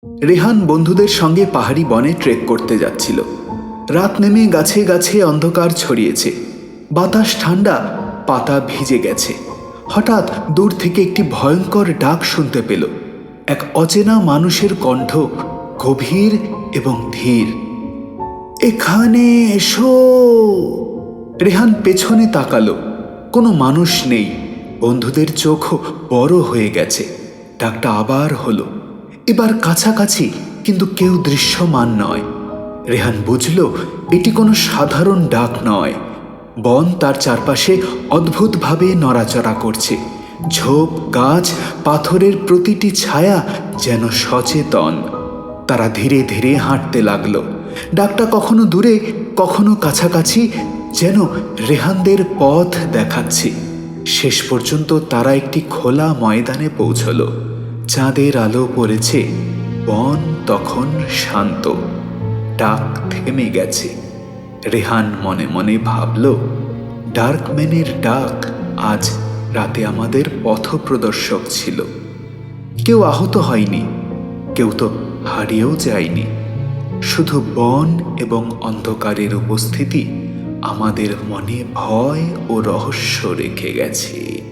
রেহান বন্ধুদের সঙ্গে পাহাড়ি বনে ট্রেক করতে যাচ্ছিল। রাত নেমে গাছে গাছে অন্ধকার ছড়িয়েছে, বাতাস ঠান্ডা, পাতা ভিজে গেছে। হঠাৎ দূর থেকে একটি ভয়ঙ্কর ডাক শুনতে পেল। এক অচেনা মানুষের কণ্ঠ, গভীর এবং ধীর। এখানে এসো। রেহান পেছনে তাকালো, কোনো মানুষ নেই। বন্ধুদের চোখও বড় হয়ে গেছে। ডাকটা আবার হলো, এবার কাছাকাছি, কিন্তু কেউ দৃশ্যমান নয়। রেহান বুঝল এটি কোনো সাধারণ ডাক নয়। বন তার চারপাশে অদ্ভুতভাবে নড়াচড়া করছে। ঝোপ, গাছ, পাথরের প্রতিটি ছায়া যেন সচেতন। তারা ধীরে ধীরে হাঁটতে লাগলো। ডাকটা কখনো দূরে, কখনো কাছাকাছি, যেন রেহানদের পথ দেখাচ্ছে। শেষ পর্যন্ত তারা একটি খোলা ময়দানে পৌঁছল। চাঁদের আলো পড়েছে, বন তখন শান্ত। ডাক থেমে গেছে। রেহান মনে মনে ভাবল, ডার্কম্যানের ডাক আজ রাতে আমাদের পথপ্রদর্শক ছিল। কেউ আহত হয়নি, কেউ তো হারিয়েও যায়নি। শুধু বন এবং অন্ধকারের উপস্থিতি আমাদের মনে ভয় ও রহস্য রেখে গেছে।